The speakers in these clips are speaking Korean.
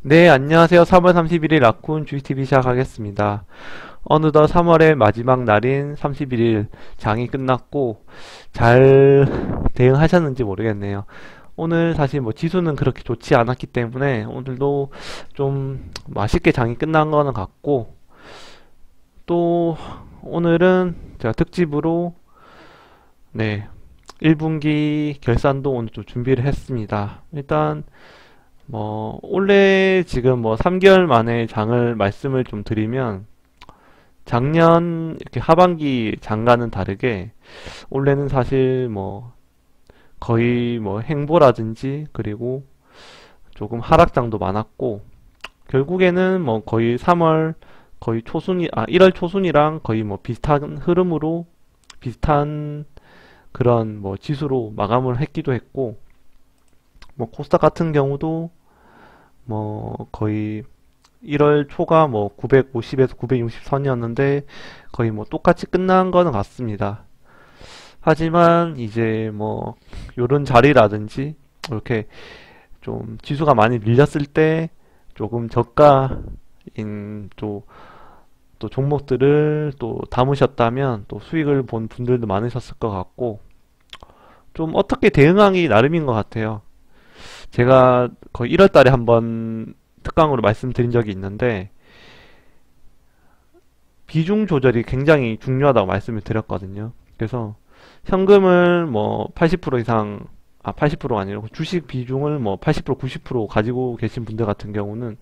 네, 안녕하세요. 3월 31일 라쿤 GTV 시작하겠습니다. 어느덧 3월의 마지막 날인 31일 장이 끝났고 잘 대응하셨는지 모르겠네요. 오늘 사실 뭐 지수는 그렇게 좋지 않았기 때문에 오늘도 좀 맛있게 장이 끝난 거는 같고, 또 오늘은 제가 특집으로 네, 1분기 결산도 오늘 좀 준비를 했습니다. 일단 올해 지금 3개월 만에 장을 말씀을 좀 드리면, 작년 이렇게 하반기 장과는 다르게 올해는 사실 거의 행보라든지, 그리고 조금 하락장도 많았고, 결국에는 거의 3월 거의 1월 초순이랑 거의 비슷한 흐름으로, 비슷한 그런 지수로 마감을 했기도 했고, 코스닥 같은 경우도 거의 1월 초가 950에서 960 선이었는데 거의 똑같이 끝난 거는 같습니다. 하지만 이제 요런 자리라든지 이렇게 좀 지수가 많이 밀렸을 때 조금 저가인 또 종목들을 또 담으셨다면 또 수익을 본 분들도 많으셨을 것 같고, 좀 어떻게 대응하기 나름인 것 같아요. 제가 거의 1월 달에 한번 특강으로 말씀드린 적이 있는데, 비중 조절이 굉장히 중요하다고 말씀을 드렸거든요. 그래서 현금을 80% 이상, 80%가 아니라 주식 비중을 80%, 90% 가지고 계신 분들 같은 경우는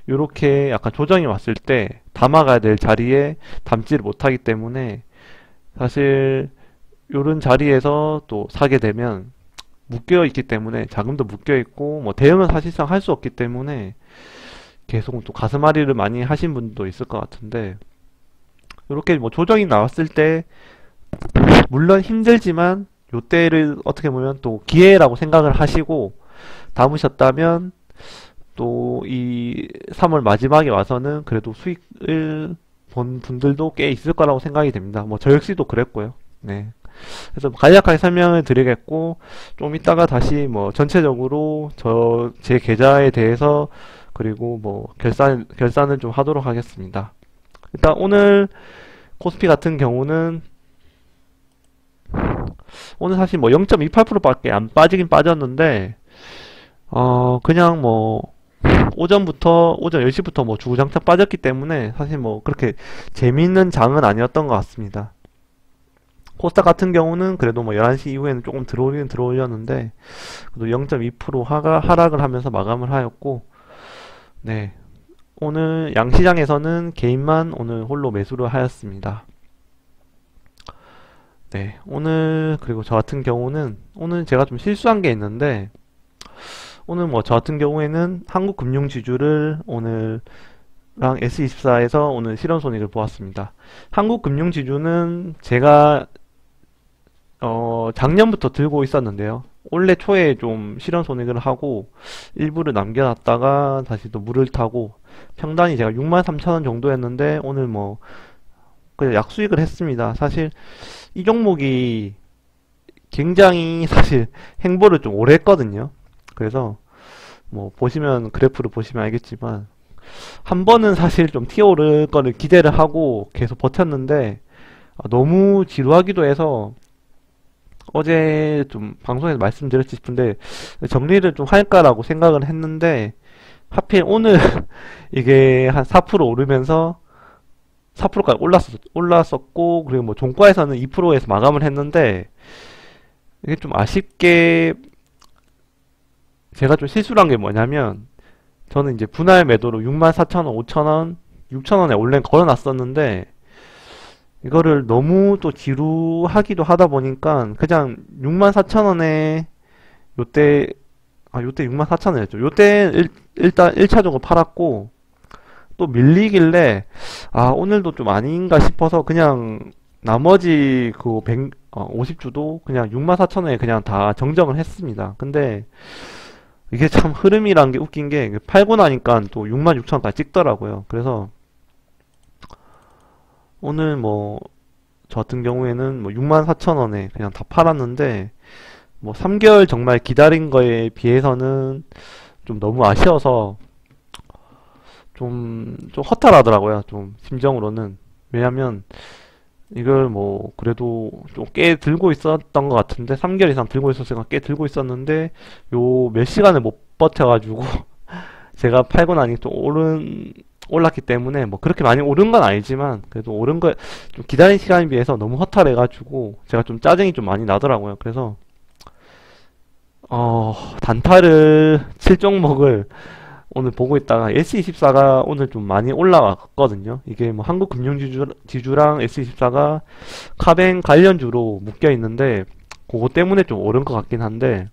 이렇게 약간 조정이 왔을 때 담아가야 될 자리에 담지를 못하기 때문에, 사실 이런 자리에서 또 사게 되면 묶여 있기 때문에, 자금도 묶여 있고 대응은 사실상 할 수 없기 때문에 계속 또 가슴앓이를 많이 하신 분도 있을 것 같은데, 이렇게 조정이 나왔을 때 물론 힘들지만 요때를 어떻게 보면 또 기회라고 생각을 하시고 담으셨다면, 또 이 3월 마지막에 와서는 그래도 수익을 본 분들도 꽤 있을 거라고 생각이 됩니다. 저 역시도 그랬고요. 네. 그래서 간략하게 설명을 드리겠고, 좀 이따가 다시 전체적으로 제 계좌에 대해서, 그리고 결산을 좀 하도록 하겠습니다. 일단 오늘 코스피 같은 경우는 오늘 사실 0.28%밖에 안 빠지긴 빠졌는데, 그냥 오전 10시부터 주구장창 빠졌기 때문에 사실 그렇게 재미있는 장은 아니었던 것 같습니다. 코스닥 같은 경우는 그래도 11시 이후에는 조금 들어오긴 들어올렸는데, 그래도 0.2% 하락을 하면서 마감을 하였고, 네. 오늘 양시장에서는 개인만 오늘 홀로 매수를 하였습니다. 네. 오늘, 그리고 저 같은 경우는, 오늘 제가 좀 실수한 게 있는데, 오늘 저 같은 경우에는 한국금융지주를 오늘랑 S24에서 오늘 실현손익을 보았습니다. 한국금융지주는 제가 작년부터 들고 있었는데요. 올해 초에 좀 실현 손익을 하고 일부를 남겨놨다가 다시 또 물을 타고, 평단이 제가 63,000원 정도였는데 오늘 그냥 약수익을 했습니다. 사실 이 종목이 굉장히 사실 행보를 좀 오래 했거든요. 그래서 보시면, 그래프를 보시면 알겠지만, 한 번은 사실 좀 튀어오를 거를 기대를 하고 계속 버텼는데, 너무 지루하기도 해서 어제 좀 방송에서 말씀드렸지 싶은데 정리를 좀 할까라고 생각을 했는데, 하필 오늘 이게 한 4% 오르면서 4%까지 올랐었고, 그리고 종가에서는 2%에서 마감을 했는데, 이게 좀 아쉽게 제가 좀 실수한 게 뭐냐면, 저는 이제 분할 매도로 64,000원, 5,000원, 6,000원에 원래 걸어놨었는데, 이거를 너무 또 지루하기도 하다 보니까 그냥 64,000원에, 요때, 요때 64,000원이었죠. 요때 일단 1차적으로 팔았고, 또 밀리길래 오늘도 좀 아닌가 싶어서 그냥 나머지 그 50주도 그냥 64,000원에 그냥 다 정정을 했습니다. 근데 이게 참 흐름이란 게 웃긴 게, 팔고 나니까 또 66,000원까지 찍더라고요. 그래서 오늘 저 같은 경우에는 64,000원에 그냥 다 팔았는데, 3개월 정말 기다린 거에 비해서는 좀 너무 아쉬워서 좀 허탈하더라고요. 좀 심정으로는. 왜냐면 이걸 뭐 그래도 좀 꽤 들고 있었던 것 같은데 3개월 이상 들고 있었으니까 꽤 들고 있었는데 요 몇 시간을 못 버텨가지고 제가 팔고 나니 좀 올랐기 때문에 뭐 그렇게 많이 오른 건 아니지만 그래도 오른 거 좀 기다린 시간에 비해서 너무 허탈해가지고 제가 좀 짜증이 좀 많이 나더라고요. 그래서 단타를 칠 종목을 오늘 보고 있다가 S24가 오늘 좀 많이 올라왔거든요. 이게 뭐 한국금융지주랑 S24가 카뱅 관련주로 묶여 있는데 그거 때문에 좀 오른 것 같긴 한데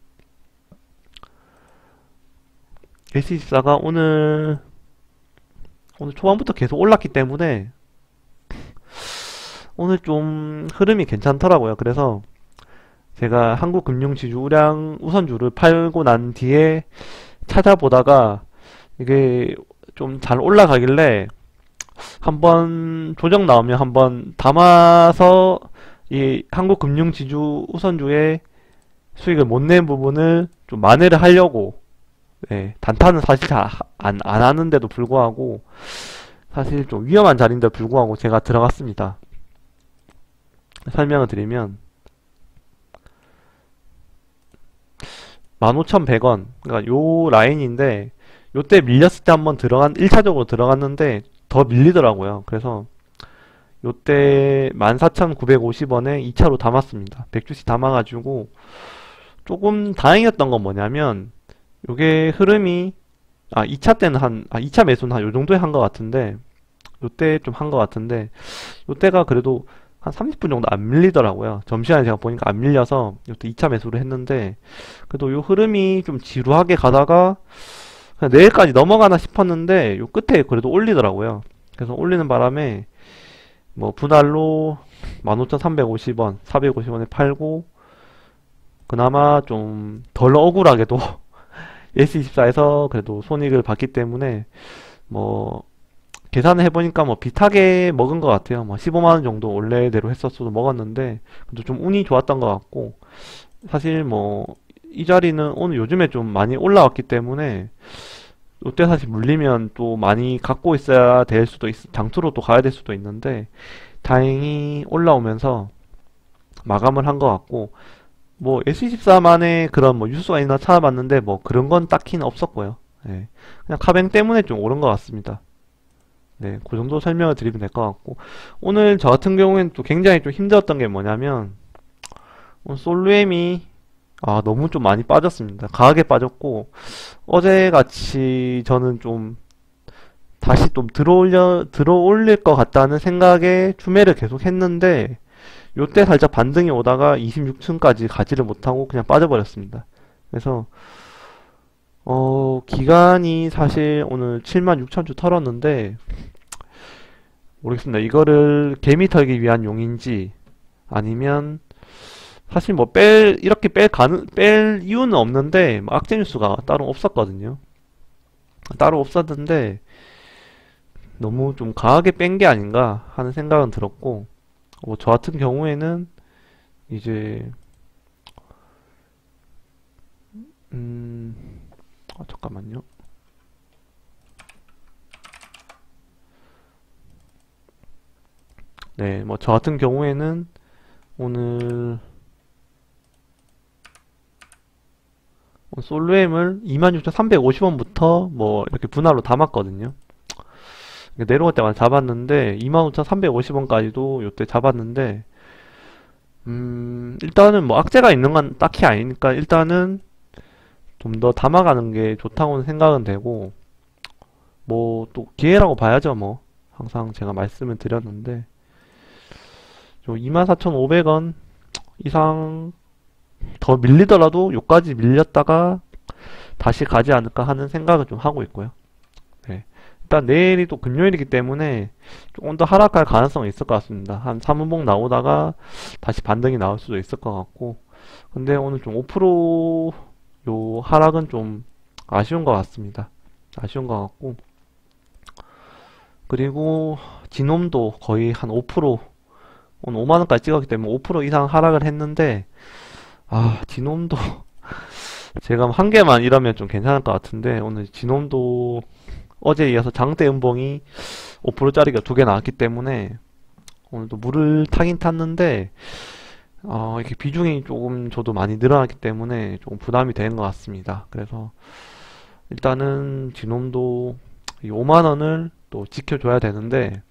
S24가 오늘 초반부터 계속 올랐기 때문에 오늘 좀 흐름이 괜찮더라고요. 그래서 제가 한국금융지주랑 우선주를 팔고 난 뒤에 찾아보다가 이게 좀 잘 올라가길래 한번 조정 나오면 한번 담아서 이 한국금융지주 우선주의 수익을 못 낸 부분을 좀 만회를 하려고 단타는 사실 잘 안 하는데도 불구하고 사실 좀 위험한 자리인데도 불구하고 제가 들어갔습니다. 설명을 드리면 15,100원 그러니까 요 라인인데 요때 밀렸을 때 한번 1차적으로 들어갔는데 더 밀리더라고요. 그래서 요때 14,950원에 2차로 담았습니다. 100주씩 담아가지고 조금 다행이었던 건 뭐냐면 요게 흐름이 2차 때는 2차 매수는 한 요 정도에 한 것 같은데 요때 좀 한 것 같은데 요때가 그래도 한 30분 정도 안 밀리더라고요. 점심시간에 제가 보니까 안 밀려서 요때 2차 매수를 했는데 그래도 요 흐름이 좀 지루하게 가다가 그냥 내일까지 넘어가나 싶었는데 요 끝에 그래도 올리더라고요. 그래서 올리는 바람에 뭐 분할로 15,350원, 450원에 팔고 그나마 좀 덜 억울하게도 S24에서 그래도 손익을 봤기 때문에 뭐 계산을 해보니까 뭐 비슷하게 먹은 것 같아요. 뭐 15만원 정도 원래대로 했었어도 먹었는데 그래도 좀 운이 좋았던 것 같고 사실 뭐 이 자리는 오늘 요즘에 좀 많이 올라왔기 때문에 이때 사실 물리면 또 많이 갖고 있어야 될 수도 장투로 또 가야 될 수도 있는데 다행히 올라오면서 마감을 한 것 같고 뭐 S24만의 그런 뭐 뉴스가 있나 찾아봤는데 뭐 그런 건 딱히는 없었고요. 그냥 카뱅 때문에 좀 오른 것 같습니다. 그 정도 설명을 드리면 될 것 같고 오늘 저 같은 경우에는 또 굉장히 좀 힘들었던 게 뭐냐면 오늘 솔루엠이 너무 좀 많이 빠졌습니다. 강하게 빠졌고 어제같이 저는 좀 다시 좀 들어올릴 것 같다는 생각에 추매를 계속 했는데 요때 살짝 반등이 오다가 26층까지 가지를 못하고 그냥 빠져버렸습니다. 그래서 기간이 사실 오늘 76,000주 털었는데 모르겠습니다. 이거를 개미 털기 위한 용인지 아니면 사실 뭐 이렇게 뺄 이유는 없는데 뭐 악재 뉴스가 따로 없었거든요. 따로 없었는데 너무 좀 강하게 뺀 게 아닌가 하는 생각은 들었고 저 같은 경우에는 이제 잠깐만요. 뭐 저 같은 경우에는 오늘 솔루엠을 26,350원부터 뭐 이렇게 분할로 담았거든요. 내려올 때만 잡았는데 25,350원까지도 요때 잡았는데 일단은 뭐 악재가 있는 건 딱히 아니니까 일단은 좀 더 담아가는 게 좋다고는 생각은 되고 뭐 또 기회라고 봐야죠. 뭐 항상 제가 말씀을 드렸는데 24,500원 이상 더 밀리더라도 요까지 밀렸다가 다시 가지 않을까 하는 생각을 좀 하고 있고요. 일단 내일이 또 금요일이기 때문에 조금 더 하락할 가능성이 있을 것 같습니다. 한 3분봉 나오다가 다시 반등이 나올 수도 있을 것 같고 근데 오늘 좀 5% 요 하락은 좀 아쉬운 것 같습니다. 아쉬운 것 같고 그리고 지놈도 거의 한 5% 오늘 5만원까지 찍었기 때문에 5% 이상 하락을 했는데 지놈도 제가 한 개만 이러면 좀 괜찮을 것 같은데 오늘 지놈도 어제에 이어서 장대 음봉이 5%짜리가 두 개 나왔기 때문에 오늘도 물을 타긴 탔는데 이렇게 비중이 조금 저도 많이 늘어났기 때문에 조금 부담이 되는 것 같습니다. 그래서 일단은 지놈도 이 5만 원을 또 지켜줘야 되는데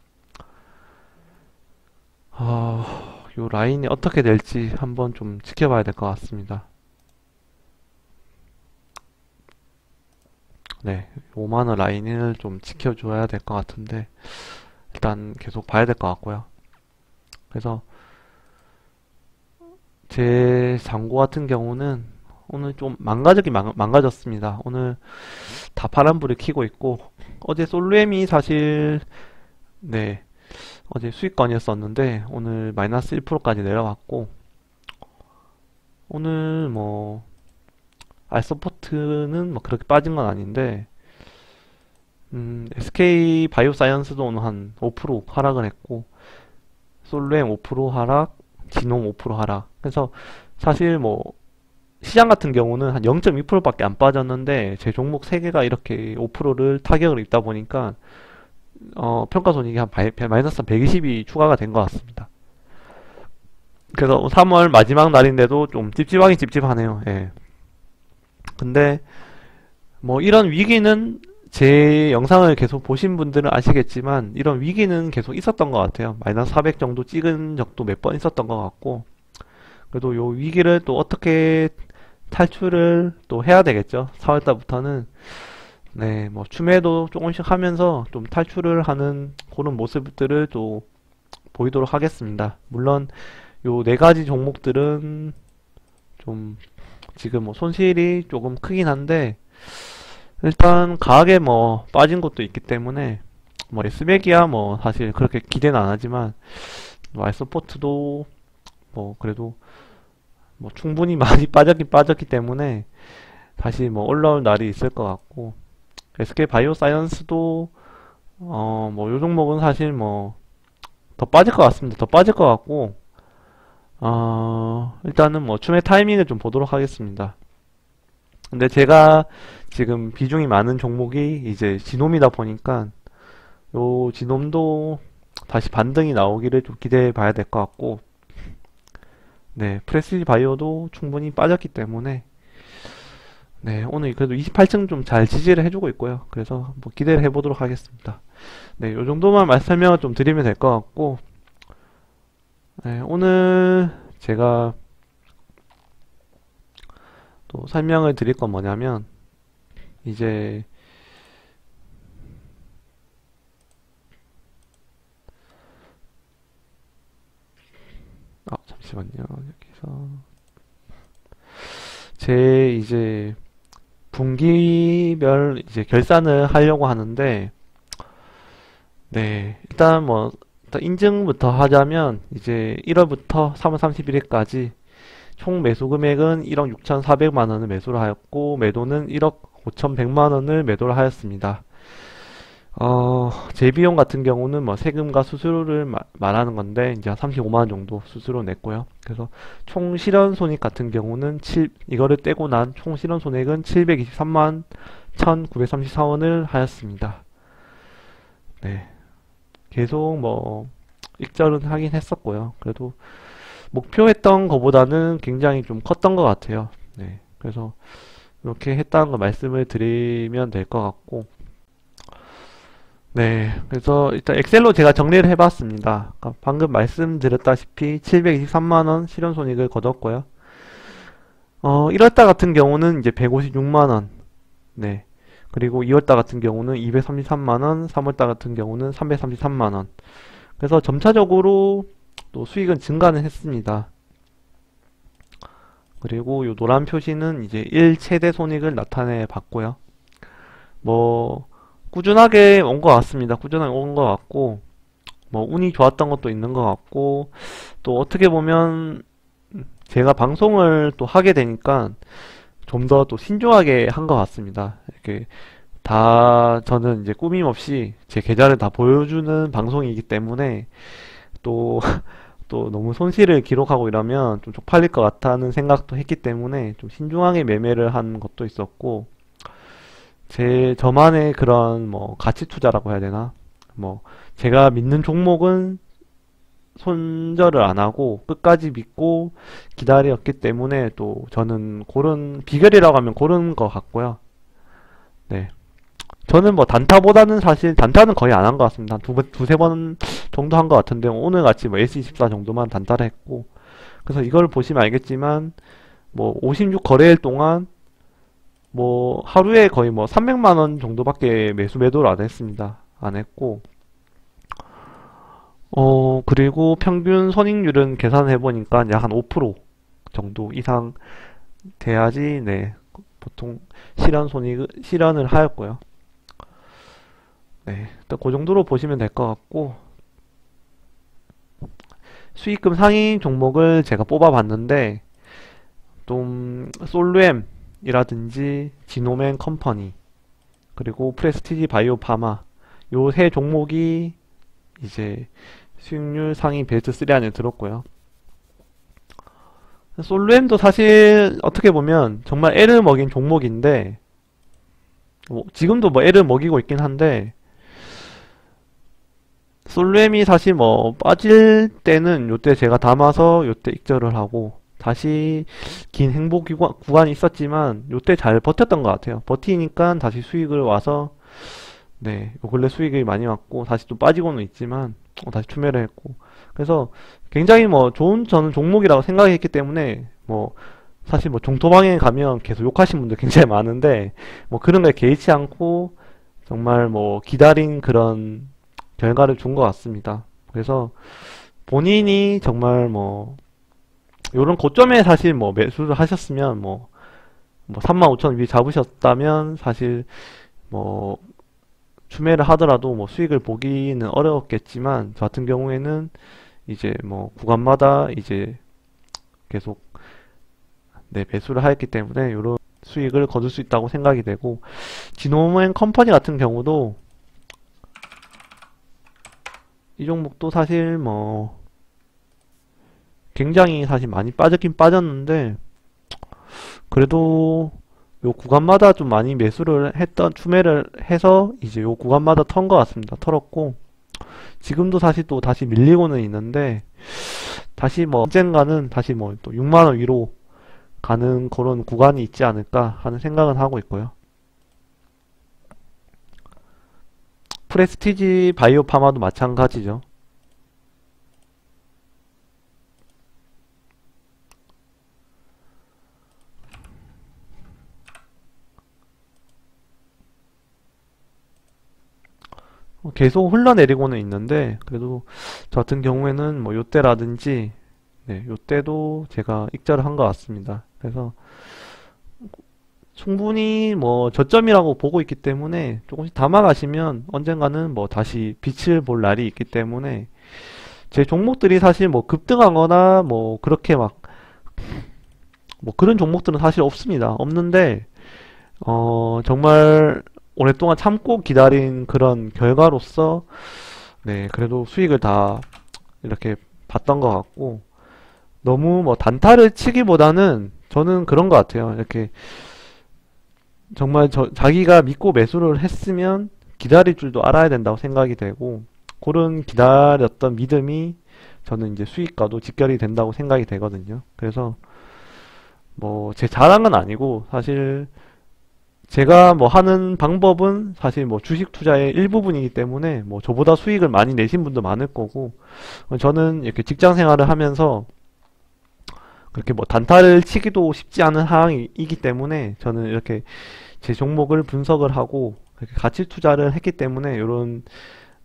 요 라인이 어떻게 될지 한번 좀 지켜봐야 될 것 같습니다. 네, 5만 원 라인을 좀 지켜줘야 될 것 같은데 일단 계속 봐야 될 것 같고요. 그래서 제 잔고 같은 경우는 오늘 좀 망가졌습니다. 오늘 다 파란불을 켜고 있고 어제 솔루엠이 사실 네 어제 수익권이었었는데 오늘 마이너스 1%까지 내려왔고 오늘 뭐 알서포트는 뭐 그렇게 빠진 건 아닌데 SK 바이오사이언스도 오늘 한 5% 하락을 했고 솔루엠 5% 하락, 진홍 5% 하락. 그래서 사실 뭐 시장 같은 경우는 한 0.2%밖에 안 빠졌는데 제 종목 3개가 이렇게 5%를 타격을 입다 보니까 평가손익이 한 마이너스 120이 추가가 된 것 같습니다. 그래서 3월 마지막 날인데도 좀 찝찝하긴 찝찝하네요. 예. 근데 뭐 이런 위기는 제 영상을 계속 보신 분들은 아시겠지만 이런 위기는 계속 있었던 것 같아요. 마이너스 400 정도 찍은 적도 몇 번 있었던 것 같고 그래도 요 위기를 또 어떻게 탈출을 또 해야 되겠죠. 4월달부터는 네, 뭐 추매도 조금씩 하면서 좀 탈출을 하는 그런 모습들을 또 보이도록 하겠습니다. 물론 요 네 가지 종목들은 좀 지금 뭐 손실이 조금 크긴 한데 일단 강하게 뭐 빠진 것도 있기 때문에 뭐 S맥이야 뭐 사실 그렇게 기대는 안 하지만 뭐 알서포트도 뭐 그래도 뭐 충분히 많이 빠졌긴 빠졌기 때문에 다시 뭐 올라올 날이 있을 것 같고 SK 바이오사이언스도 뭐 요 종목은 사실 뭐 더 빠질 것 같습니다. 더 빠질 것 같고 일단은 뭐 추매 타이밍을 좀 보도록 하겠습니다. 근데 제가 지금 비중이 많은 종목이 이제 지놈이다 보니까 요 지놈도 다시 반등이 나오기를 좀 기대해 봐야 될 것 같고 네 프레시지 바이오도 충분히 빠졌기 때문에 네 오늘 그래도 28층 좀 잘 지지를 해주고 있고요. 그래서 뭐 기대를 해보도록 하겠습니다. 네 요 정도만 설명을 좀 드리면 될 것 같고 네 오늘 제가 또 설명을 드릴 건 뭐냐면 이제 잠시만요. 여기서 제 이제 분기별 이제 결산을 하려고 하는데 네 일단 뭐 일단 인증부터 하자면 이제 1월부터 3월 31일까지 총 매수 금액은 1억 6,400만 원을 매수를 하였고 매도는 1억 5,100만 원을 매도를 하였습니다. 제 비용 같은 경우는 뭐 세금과 수수료를 말하는 건데 이제 한 35만 원 정도 수수료 냈고요. 그래서 총 실현 손익 같은 경우는 이거를 떼고 난 총 실현 손익은 723만 1,934원을 하였습니다. 네. 계속 뭐 익절은 하긴 했었고요. 그래도 목표했던 것보다는 굉장히 좀 컸던 것 같아요. 네. 그래서 이렇게 했다는 거 말씀을 드리면 될 것 같고 네. 그래서 일단 엑셀로 제가 정리를 해봤습니다. 방금 말씀드렸다시피 723만원 실현손익을 거뒀고요. 1월달 같은 경우는 이제 156만원. 네. 그리고 2월달 같은 경우는 233만원, 3월달 같은 경우는 333만원. 그래서 점차적으로 또 수익은 증가는 했습니다. 그리고 이 노란 표시는 이제 1최대 손익을 나타내 봤고요. 뭐 꾸준하게 온 것 같습니다. 꾸준하게 온 것 같고 뭐 운이 좋았던 것도 있는 것 같고 또 어떻게 보면 제가 방송을 또 하게 되니까 좀 더 또 신중하게 한 것 같습니다. 이렇게 다 저는 이제 꾸밈 없이 제 계좌를 다 보여주는 방송이기 때문에 또 또 너무 손실을 기록하고 이러면 좀 쪽팔릴 것 같다는 생각도 했기 때문에 좀 신중하게 매매를 한 것도 있었고 저만의 그런 뭐 가치 투자라고 해야 되나? 뭐 제가 믿는 종목은 손절을 안 하고 끝까지 믿고 기다렸기 때문에 또 저는 그런 비결이라고 하면 그런 거 같고요. 네. 저는 뭐 단타보다는 사실 단타는 거의 안 한 것 같습니다. 한 두세 번 정도 한 것 같은데 오늘 같이 뭐 S24 정도만 단타를 했고 그래서 이걸 보시면 알겠지만 뭐 56 거래일 동안 뭐 하루에 거의 뭐 300만 원 정도밖에 매도를 안 했습니다. 안 했고 그리고 평균 손익률은 계산해 보니까 약 한 5% 정도 이상 돼야지 네 보통 실현을 하였고요. 네, 일단 그 정도로 보시면 될 것 같고 수익금 상위 종목을 제가 뽑아봤는데 좀 솔루엠이라든지 지노맨 컴퍼니 그리고 프레스티지 바이오 파마 요 세 종목이 이제 수익률 상위 베스트 3 안에 들었고요. 솔루엠도 사실 어떻게 보면 정말 애를 먹인 종목인데 뭐 지금도 뭐 애를 먹이고 있긴 한데 솔루엠이 사실 뭐 빠질 때는 요때 제가 담아서 요때 익절을 하고 다시 긴 행보 구간이 있었지만 요때 잘 버텼던 것 같아요. 버티니까 다시 수익을 와서 네, 요 근래 수익이 많이 왔고 다시 또 빠지고는 있지만 다시 추매를 했고 그래서 굉장히 뭐 좋은 저는 종목이라고 생각했기 때문에 뭐 사실 뭐 종토방에 가면 계속 욕하신 분들 굉장히 많은데 뭐 그런 거에 개의치 않고 정말 뭐 기다린 그런 결과를 준 것 같습니다. 그래서 본인이 정말 뭐 요런 고점에 사실 뭐 매수를 하셨으면 뭐 35,000원 위에 잡으셨다면 사실 뭐 추매를 하더라도 뭐 수익을 보기는 어려웠겠지만 저 같은 경우에는 이제 뭐 구간마다 이제 계속 네, 매수를 하였기 때문에 요런 수익을 거둘 수 있다고 생각이 되고 지노맨 컴퍼니 같은 경우도 이 종목도 사실 뭐 굉장히 사실 많이 빠졌긴 빠졌는데 그래도 요 구간마다 좀 많이 추매를 해서 이제 요 구간마다 턴 것 같습니다. 털었고 지금도 사실 또 다시 밀리고는 있는데 다시 뭐 언젠가는 다시 뭐 또 6만원 위로 가는 그런 구간이 있지 않을까 하는 생각은 하고 있고요. 프레스티지 바이오 파마도 마찬가지죠. 계속 흘러내리고는 있는데 그래도 저 같은 경우에는 뭐 요때라든지 네, 요때도 제가 익절을 한 것 같습니다. 그래서 충분히 뭐 저점이라고 보고 있기 때문에 조금씩 담아가시면 언젠가는 뭐 다시 빛을 볼 날이 있기 때문에 제 종목들이 사실 뭐 급등하거나 뭐 그렇게 막 뭐 그런 종목들은 사실 없습니다. 없는데 정말 오랫동안 참고 기다린 그런 결과로서 네 그래도 수익을 다 이렇게 봤던 것 같고 너무 뭐 단타를 치기보다는 저는 그런 것 같아요. 이렇게 정말 자기가 믿고 매수를 했으면 기다릴 줄도 알아야 된다고 생각이 되고 그런 기다렸던 믿음이 저는 이제 수익과도 직결이 된다고 생각이 되거든요. 그래서 뭐 제 자랑은 아니고 사실 제가 뭐 하는 방법은 사실 뭐 주식 투자의 일부분이기 때문에 뭐 저보다 수익을 많이 내신 분도 많을 거고 저는 이렇게 직장 생활을 하면서 그렇게 뭐 단타를 치기도 쉽지 않은 상황이기 때문에 저는 이렇게 제 종목을 분석을 하고 그렇게 가치 투자를 했기 때문에 이런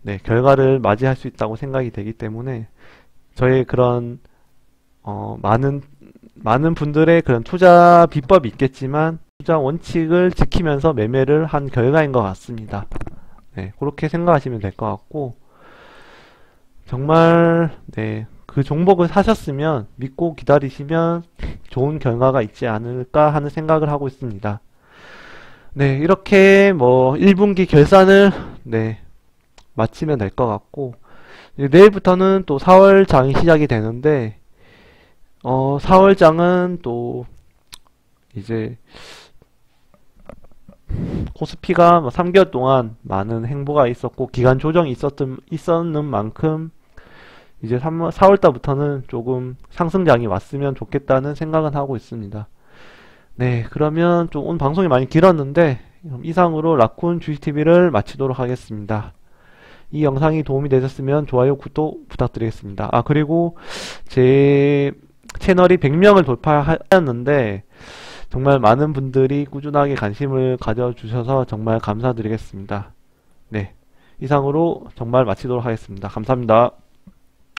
네, 결과를 맞이할 수 있다고 생각이 되기 때문에 저의 그런 많은 분들의 그런 투자 비법이 있겠지만 투자 원칙을 지키면서 매매를 한 결과인 것 같습니다. 네, 그렇게 생각하시면 될 것 같고 정말 네, 그 종목을 사셨으면 믿고 기다리시면 좋은 결과가 있지 않을까 하는 생각을 하고 있습니다. 네, 이렇게 뭐 1분기 결산을 네, 마치면 될 것 같고 내일부터는 또 4월 장이 시작이 되는데 4월 장은 또 이제 코스피가 3개월 동안 많은 행보가 있었고 기간 조정이 있었는 만큼 이제 4월 달부터는 조금 상승장이 왔으면 좋겠다는 생각은 하고 있습니다. 네, 그러면 좀 오늘 방송이 많이 길었는데 이상으로 라쿤 주식TV를 마치도록 하겠습니다. 이 영상이 도움이 되셨으면 좋아요, 구독 부탁드리겠습니다. 아, 그리고 제 채널이 100명을 돌파하였는데 정말 많은 분들이 꾸준하게 관심을 가져주셔서 정말 감사드리겠습니다. 네, 이상으로 정말 마치도록 하겠습니다. 감사합니다.